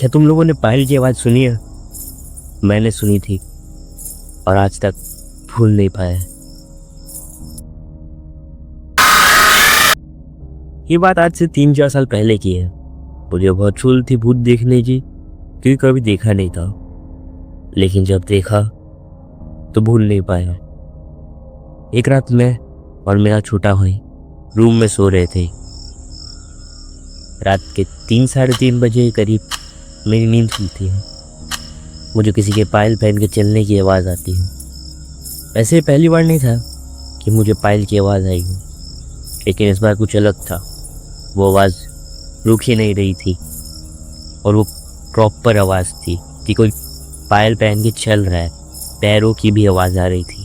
क्या तुम लोगों ने पायल की आवाज़ सुनी है? मैंने सुनी थी और आज तक भूल नहीं पाया। ये बात आज से 3-4 साल पहले की है। मुझे बहुत चुल थी भूत देखने की, क्योंकि कभी देखा नहीं था। लेकिन जब देखा तो भूल नहीं पाया। एक रात मैं और मेरा छोटा भाई रूम में सो रहे थे। रात के 3-3:30 बजे करीब मेरी नींद खुलती है। मुझे किसी के पायल पहन के चलने की आवाज़ आती है। ऐसे पहली बार नहीं था कि मुझे पायल की आवाज़ आई हो, लेकिन इस बार कुछ अलग था। वो आवाज़ रुक ही नहीं रही थी और वो प्रॉपर आवाज़ थी कि कोई पायल पहन के चल रहा है। पैरों की भी आवाज़ आ रही थी।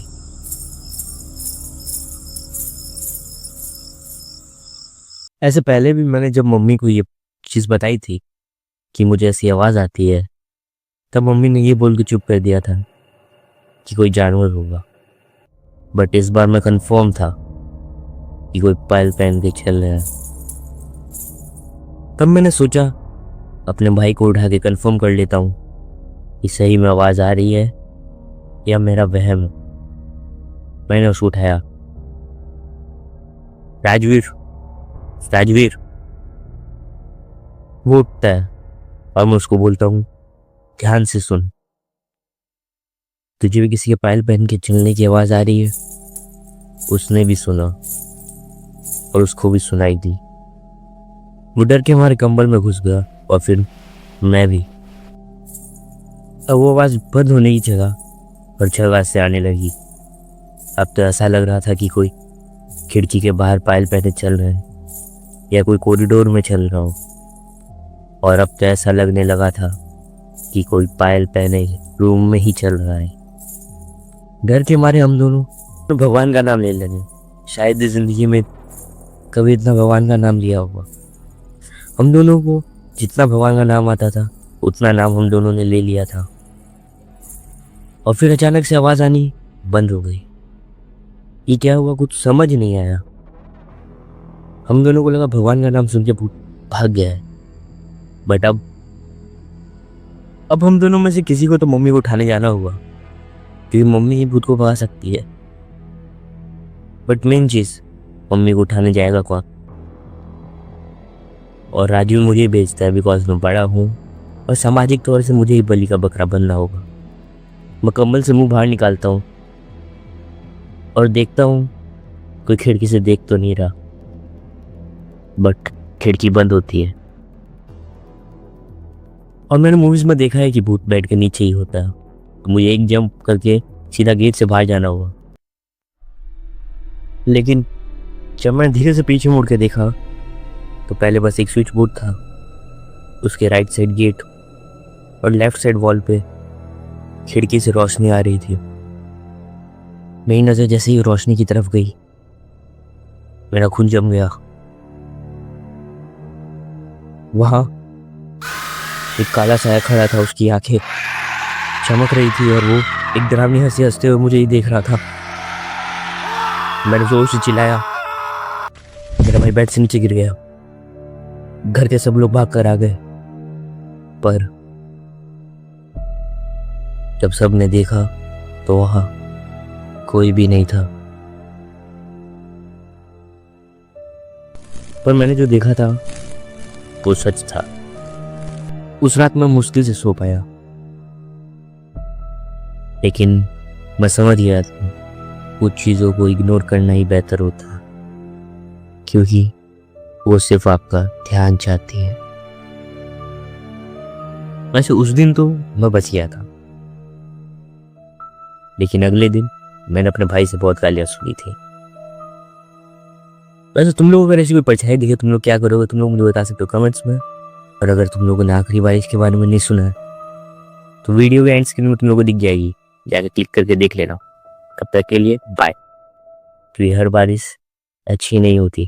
ऐसे पहले भी मैंने जब मम्मी को ये चीज़ बताई थी कि मुझे ऐसी आवाज़ आती है, तब मम्मी ने ये बोल के चुप कर दिया था कि कोई जानवर होगा। बट इस बार मैं कंफर्म था कि कोई पायल पहन के चल रहा है। तब मैंने सोचा अपने भाई को उठा के कंफर्म कर लेता हूँ कि सही में आवाज़ आ रही है या मेरा वहम है। मैंने उसको उठाया, राजवीर राजवीर। वो उठता है और मैं उसको बोलता हूँ, ध्यान से सुन, तुझे भी किसी के पायल पहन के चलने की आवाज़ आ रही है? उसने भी सुना और उसको भी सुनाई दी। वो डर के हमारे कंबल में घुस गया और फिर मैं भी। अब वो आवाज़ बंद होने की जगह और जगह से आने लगी। अब तो ऐसा लग रहा था कि कोई खिड़की के बाहर पायल पहने चल रहे हैं या कोई कॉरिडोर में चल रहा हो। और अब तो ऐसा लगने लगा था कि कोई पायल पहने रूम में ही चल रहा है। डर के मारे हम दोनों तो भगवान का नाम ले लगे। शायद इस जिंदगी में कभी इतना भगवान का नाम लिया होगा। हम दोनों को जितना भगवान का नाम आता था उतना नाम हम दोनों ने ले लिया था। और फिर अचानक से आवाज़ आनी बंद हो गई। ये क्या हुआ, कुछ समझ नहीं आया। हम दोनों को लगा भगवान का नाम सुन के भूत भाग गया है। बट अब हम दोनों में से किसी को तो मम्मी को उठाने जाना होगा, क्योंकि मम्मी ही भूत को भगा सकती है। बट मेन चीज़, मम्मी को उठाने जाएगा कौन? और राजू मुझे भेजता है बिकॉज मैं बड़ा हूँ और सामाजिक तौर से मुझे ही बलि का बकरा बनना होगा। मैं कम्बल से मुंह बाहर निकालता हूँ और देखता हूँ कोई खिड़की से देख तो नहीं रहा, बट खिड़की बंद होती है। और मैंने मूवीज में देखा है कि भूत बेड के नीचे ही होता है, तो मुझे एक जंप करके सीधा गेट से बाहर जाना हुआ। लेकिन जब मैंने धीरे से पीछे मुड़ के देखा तो पहले बस एक स्विच बोर्ड था, उसके राइट साइड गेट और लेफ्ट साइड वॉल पे खिड़की से रोशनी आ रही थी। मेरी नज़र जैसे ही रोशनी की तरफ गई, मेरा खून जम गया। वहां एक काला साया खड़ा था, उसकी आंखें चमक रही थी और वो एक डरावनी हंसी हंसते हुए मुझे ही देख रहा था। मैंने जोर से चिल्लाया, मेरा भाई बेड से नीचे गिर गया। घर के सब लोग भाग कर आ गए, पर जब सबने देखा तो वहां कोई भी नहीं था। पर मैंने जो देखा था वो सच था। उस रात मैं मुश्किल से सो पाया, लेकिन मैं समझ गया था कुछ चीज़ों को इग्नोर करना ही बेहतर होता, क्योंकि वो सिर्फ आपका ध्यान चाहती है। वैसे उस दिन तो मैं बच गया था, लेकिन अगले दिन मैंने अपने भाई से बहुत गालियाँ सुनी थी। वैसे तुम लोगों को अगर ऐसी कोई परछाई दिखे, तुम लोग क्या करोगे? तुम लोग मुझे बता सकते हो कमेंट्स में। और अगर तुम लोगों ने आखिरी बारिश के बारे में नहीं सुना है तो वीडियो के एंड स्क्रीन में तुम लोगों को दिख जाएगी, जाके क्लिक करके देख लेना। तब तक के लिए बाय। तो हर बारिश अच्छी नहीं होती।